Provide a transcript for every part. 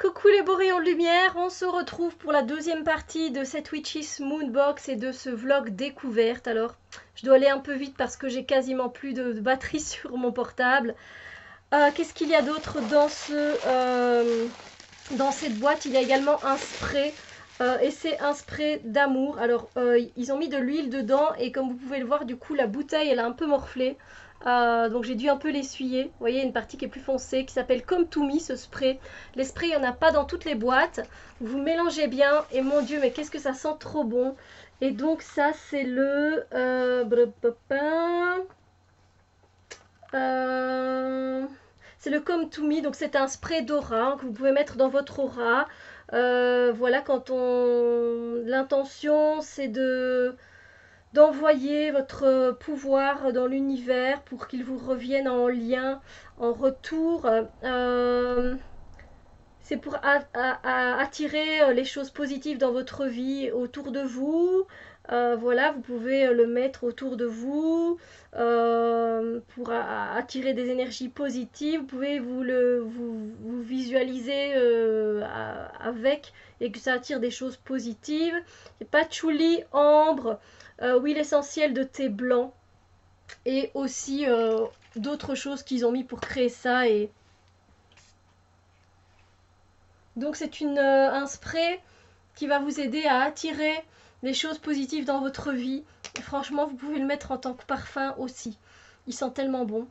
Coucou les beaux rayons de lumière, on se retrouve pour la deuxième partie de cette Witch's Moonbox et de ce vlog découverte. Alors, je dois aller un peu vite parce que j'ai quasiment plus de batterie sur mon portable. Qu'est-ce qu'il y a d'autre dans cette boîte? Il y a également un spray et c'est un spray d'amour. Alors, ils ont mis de l'huile dedans et comme vous pouvez le voir, du coup, la bouteille, elle a un peu morflé. Donc j'ai dû un peu l'essuyer. Vous voyez, une partie qui est plus foncée, qui s'appelle Come To Me, ce spray. Les sprays, il n'y en a pas dans toutes les boîtes. Vous mélangez bien, et mon Dieu, mais qu'est-ce que ça sent trop bon. Et donc ça, c'est le... c'est le Come To Me, donc c'est un spray d'aura que vous pouvez mettre dans votre aura. Voilà, l'intention, c'est d'envoyer votre pouvoir dans l'univers pour qu'il vous revienne en lien, en retour. C'est pour attirer les choses positives dans votre vie autour de vous. Voilà, vous pouvez le mettre autour de vous pour attirer des énergies positives. Vous pouvez vous visualiser avec et que ça attire des choses positives. Et patchouli, ambre, huile essentielle de thé blanc et aussi d'autres choses qu'ils ont mis pour créer ça. Et donc c'est un spray qui va vous aider à attirer les choses positives dans votre vie. Et franchement, vous pouvez le mettre en tant que parfum aussi. Il sent tellement bon.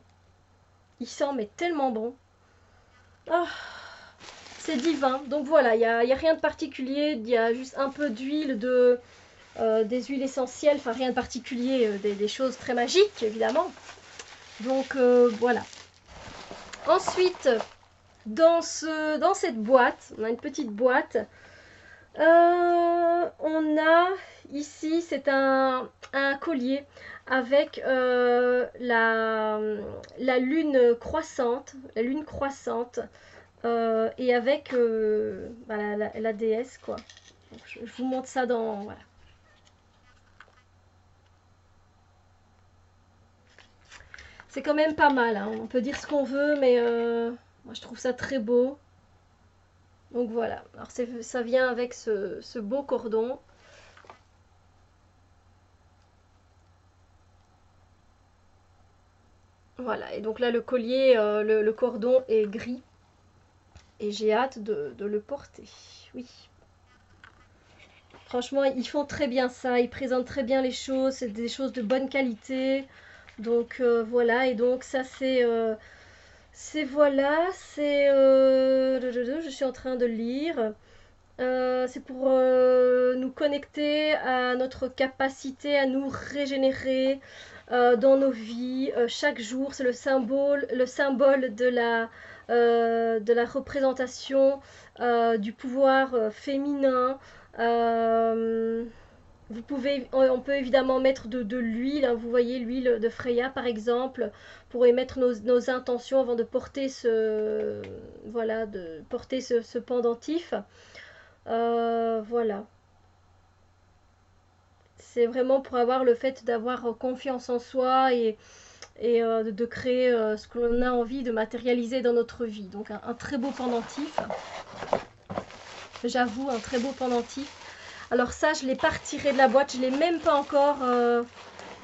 Il sent mais tellement bon. Oh, c'est divin. Donc voilà, il n'y a rien de particulier. Il y a juste un peu d'huile, des huiles essentielles. Enfin, rien de particulier. Des choses très magiques, évidemment. Donc voilà. Ensuite, dans cette boîte, on a une petite boîte. On a ici, c'est un collier avec la lune croissante, et avec la déesse, quoi. Donc, je vous montre ça dans... Voilà. C'est quand même pas mal, hein. On peut dire ce qu'on veut, mais moi je trouve ça très beau. Donc voilà, alors ça vient avec ce beau cordon. Voilà, et donc là le collier, le cordon est gris. Et j'ai hâte de le porter. Oui. Franchement, ils font très bien ça. Ils présentent très bien les choses. C'est des choses de bonne qualité. Donc voilà. Et donc ça voilà. Je suis en train de lire. C'est pour nous connecter à notre capacité à nous régénérer dans nos vies chaque jour. C'est le symbole de la représentation du pouvoir féminin. Euh, on peut évidemment mettre de l'huile, hein, vous voyez l'huile de Freya par exemple, pour émettre nos intentions avant de porter voilà, de porter ce pendentif. Voilà. C'est vraiment pour avoir le fait d'avoir confiance en soi et de créer ce que l'on a envie de matérialiser dans notre vie. Donc un très beau pendentif. J'avoue, un très beau pendentif. Alors ça, je ne l'ai pas retiré de la boîte, je ne l'ai même pas encore.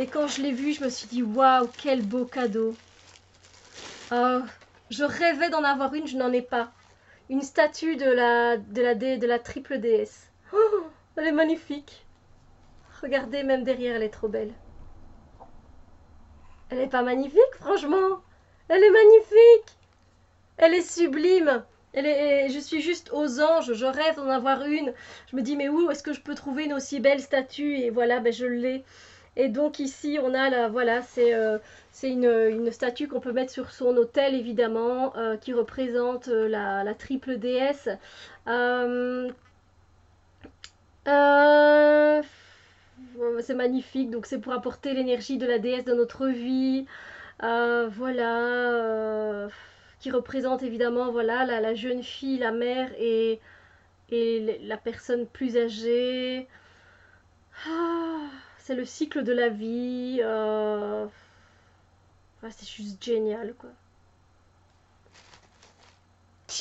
Et quand je l'ai vu, je me suis dit, waouh, quel beau cadeau. Je rêvais d'en avoir une, je n'en ai pas. Une statue de la triple déesse. Oh, elle est magnifique. Regardez, même derrière, elle est trop belle. Elle est pas magnifique, franchement? Elle est magnifique. Elle est sublime. Je suis juste aux anges. Je rêve d'en avoir une. Je me dis, mais où est-ce que je peux trouver une aussi belle statue? Et voilà, ben je l'ai. Et donc ici, on a voilà, c'est une statue qu'on peut mettre sur son autel, évidemment, qui représente la triple déesse. Euh, euh, c'est magnifique, donc c'est pour apporter l'énergie de la déesse dans notre vie. Voilà, qui représente évidemment voilà, la jeune fille, la mère et la personne plus âgée. C'est le cycle de la vie. C'est juste génial, quoi.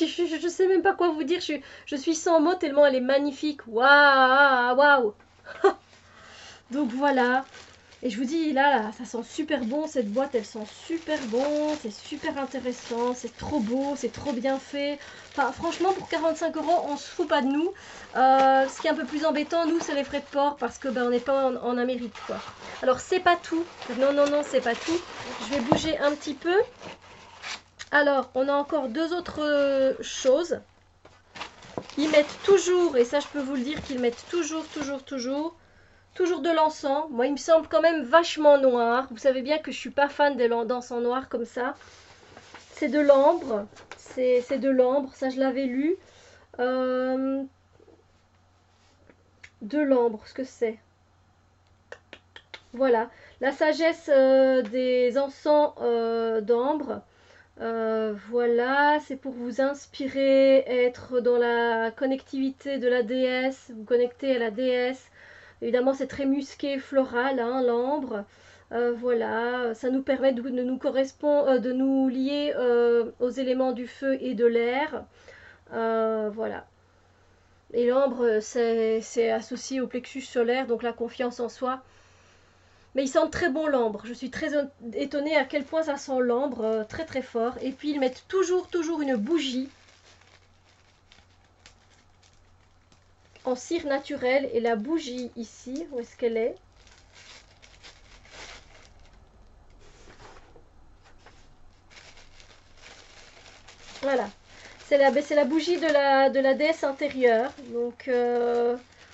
je sais même pas quoi vous dire. Je suis sans mots tellement elle est magnifique. Waouh, waouh. Donc voilà. Et je vous dis, là, ça sent super bon. Cette boîte, elle sent super bon. C'est super intéressant. C'est trop beau. C'est trop bien fait. Enfin, franchement, pour 45 €, on se fout pas de nous. Ce qui est un peu plus embêtant, nous, c'est les frais de port. Parce que on n'est pas en Amérique, quoi. Alors, c'est pas tout. Non, non, non, c'est pas tout. Je vais bouger un petit peu. Alors, on a encore deux autres choses. Ils mettent toujours, et ça, je peux vous le dire, qu'ils mettent toujours de l'encens. Moi, il me semble quand même vachement noir. Vous savez bien que je suis pas fan des d'encens noir comme ça. C'est de l'ambre. C'est de l'ambre. Ça, je l'avais lu. De l'ambre, ce que c'est. Voilà. La sagesse des encens d'ambre. Voilà. C'est pour vous inspirer, être dans la connectivité de la déesse. Vous connecter à la déesse. Évidemment, c'est très musqué, floral, hein, l'ambre. Voilà, ça nous permet de nous correspondre, de nous lier aux éléments du feu et de l'air. Voilà. Et l'ambre, c'est associé au plexus solaire, donc la confiance en soi. Mais il sent très bon l'ambre. Je suis très étonnée à quel point ça sent l'ambre, très très fort. Et puis ils mettent toujours une bougie en cire naturelle. Et la bougie ici, où est-ce qu'elle est? Voilà, c'est la bougie de la déesse intérieure. Donc,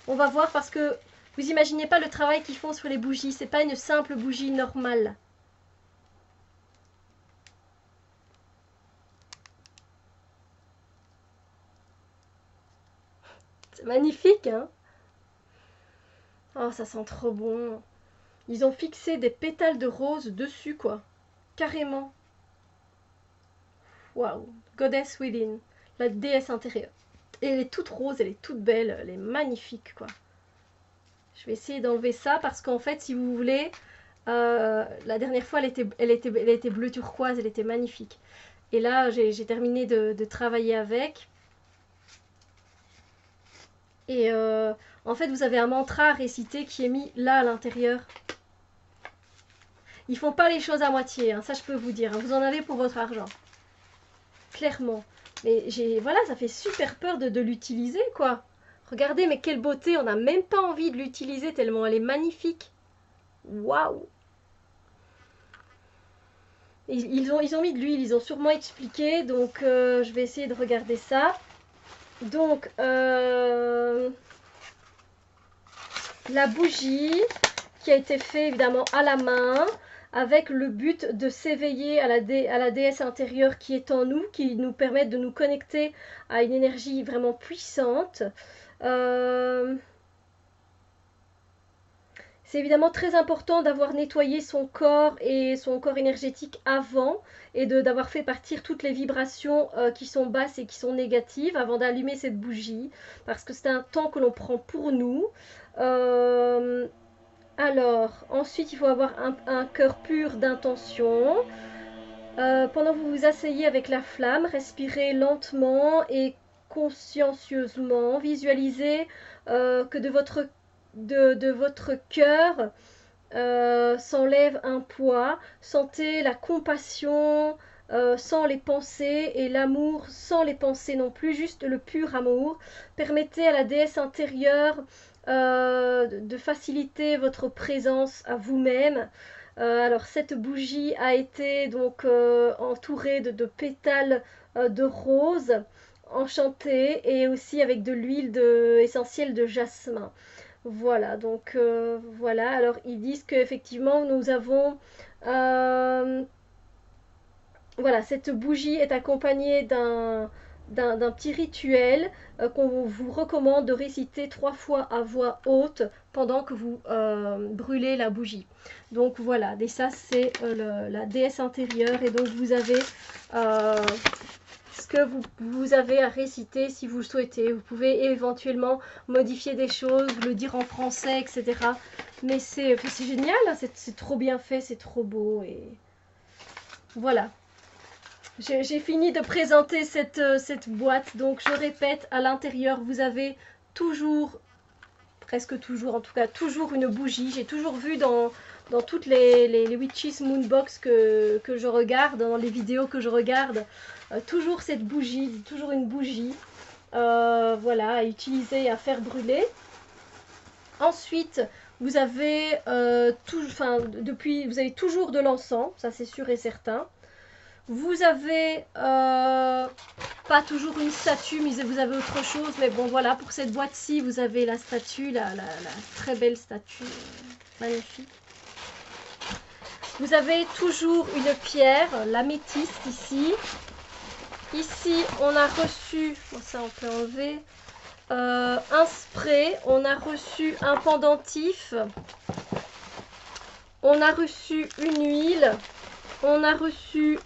on va voir parce que vous imaginez pas le travail qu'ils font sur les bougies. C'est pas une simple bougie normale. C'est magnifique, hein? Oh, ça sent trop bon. Ils ont fixé des pétales de rose dessus, quoi. Carrément. Waouh. Goddess Within. La déesse intérieure. Et elle est toute rose, elle est toute belle, elle est magnifique, quoi. Je vais essayer d'enlever ça parce qu'en fait, si vous voulez, la dernière fois, elle était bleu turquoise, elle était magnifique. Et là, j'ai terminé de travailler avec. Et en fait, vous avez un mantra à réciter qui est mis là à l'intérieur. Ils font pas les choses à moitié, hein, ça je peux vous dire. Hein. Vous en avez pour votre argent. Clairement. Mais voilà, ça fait super peur de l'utiliser, quoi. Regardez, mais quelle beauté, on n'a même pas envie de l'utiliser tellement elle est magnifique. Waouh! Ils ont mis de l'huile, ils ont sûrement expliqué, donc je vais essayer de regarder ça. Donc, la bougie qui a été faite évidemment à la main, avec le but de s'éveiller à la déesse intérieure qui est en nous, qui nous permet de nous connecter à une énergie vraiment puissante. C'est évidemment très important d'avoir nettoyé son corps et son corps énergétique avant et d'avoir fait partir toutes les vibrations qui sont basses et qui sont négatives avant d'allumer cette bougie parce que c'est un temps que l'on prend pour nous. Alors, ensuite, il faut avoir un cœur pur d'intention. Pendant que vous vous asseyez avec la flamme, respirez lentement et consciencieusement. Visualisez que de votre cœur s'enlève un poids. Sentez la compassion sans les pensées et l'amour sans les pensées non plus, juste le pur amour. Permettez à la déesse intérieure de faciliter votre présence à vous-même. Alors cette bougie a été donc entourée de pétales de rose enchantés et aussi avec de l'huile essentielle de jasmin. Voilà, donc voilà. Alors ils disent qu'effectivement nous avons voilà, cette bougie est accompagnée d'un petit rituel qu'on vous recommande de réciter 3 fois à voix haute pendant que vous brûlez la bougie. Donc voilà, et ça c'est la déesse intérieure et donc vous avez ce que vous avez à réciter si vous le souhaitez. Vous pouvez éventuellement modifier des choses, le dire en français, etc. Mais c'est génial, c'est trop bien fait, c'est trop beau et voilà. J'ai fini de présenter cette boîte. Donc je répète, à l'intérieur, vous avez toujours, presque toujours en tout cas, toujours une bougie. J'ai toujours vu dans toutes les Witches Moonbox que je regarde, dans les vidéos que je regarde, toujours cette bougie, toujours une bougie. Voilà, à utiliser et à faire brûler. Ensuite, vous avez, vous avez toujours de l'encens, ça c'est sûr et certain. Vous avez pas toujours une statue, mais vous avez autre chose. Mais bon, voilà, pour cette boîte-ci, vous avez la statue, la très belle statue, magnifique. Vous avez toujours une pierre, l'améthyste ici. Ici, on a reçu, bon, ça on peut enlever, un spray, on a reçu un pendentif, on a reçu une huile, on a reçu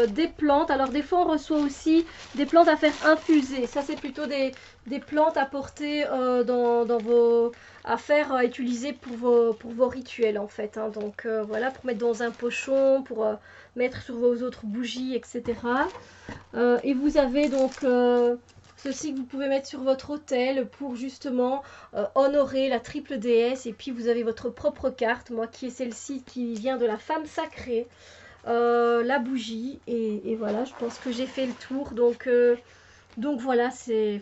des plantes. Alors des fois on reçoit aussi des plantes à faire infuser. Ça c'est plutôt des plantes à porter dans vos... à utiliser pour vos rituels en fait. Hein. Donc voilà, pour mettre dans un pochon, pour mettre sur vos autres bougies, etc. Et vous avez donc ceci que vous pouvez mettre sur votre autel pour justement honorer la triple déesse. Et puis vous avez votre propre carte, moi qui est celle-ci qui vient de la femme sacrée. La bougie et voilà, je pense que j'ai fait le tour. Donc voilà, c'est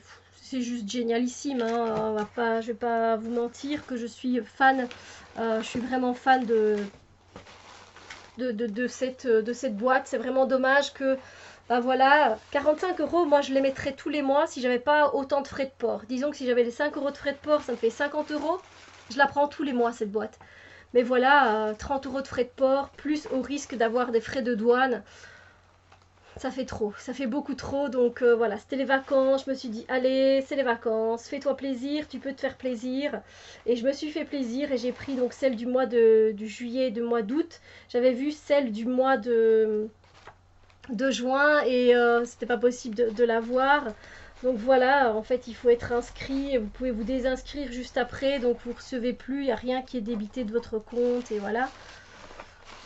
juste génialissime. Hein. Je vais pas vous mentir que je suis fan. Je suis vraiment fan de cette boîte. C'est vraiment dommage que voilà, 45 €, moi je les mettrais tous les mois si j'avais pas autant de frais de port. Disons que si j'avais les 5 € de frais de port, ça me fait 50 €. Je la prends tous les mois cette boîte. Mais voilà, 30 € de frais de port, plus au risque d'avoir des frais de douane. Ça fait trop, ça fait beaucoup trop. Donc voilà, c'était les vacances. Je me suis dit, allez, c'est les vacances, fais-toi plaisir, tu peux te faire plaisir. Et je me suis fait plaisir et j'ai pris donc celle du mois du juillet et du mois d'août. J'avais vu celle du mois de juin et c'était pas possible de la voir. Donc voilà, en fait il faut être inscrit et vous pouvez vous désinscrire juste après, donc vous recevez plus, il n'y a rien qui est débité de votre compte et voilà.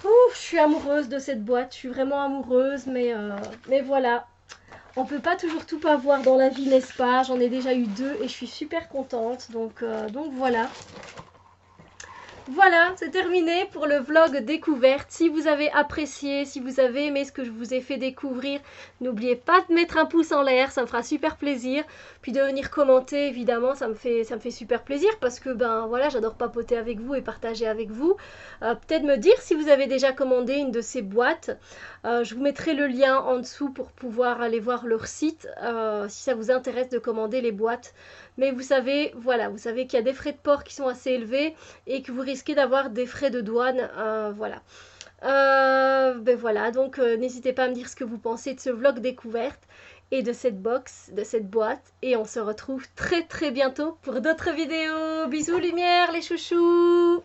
Ouf, je suis amoureuse de cette boîte, je suis vraiment amoureuse, mais voilà. On peut pas toujours tout avoir dans la vie, n'est-ce pas? J'en ai déjà eu 2 et je suis super contente, donc voilà. Voilà, c'est terminé pour le vlog découverte. Si vous avez apprécié, si vous avez aimé ce que je vous ai fait découvrir, n'oubliez pas de mettre un pouce en l'air, ça me fera super plaisir. Puis de venir commenter, évidemment, ça me fait super plaisir parce que ben voilà, j'adore papoter avec vous et partager avec vous. Peut-être me dire si vous avez déjà commandé une de ces boîtes. Je vous mettrai le lien en dessous pour pouvoir aller voir leur site si ça vous intéresse de commander les boîtes. Mais vous savez, voilà, vous savez qu'il y a des frais de port qui sont assez élevés et que vous risquez d'avoir des frais de douane, voilà. Ben voilà, donc n'hésitez pas à me dire ce que vous pensez de ce vlog découverte et de cette box, de cette boîte. Et on se retrouve très très bientôt pour d'autres vidéos. Bisous lumière les chouchous!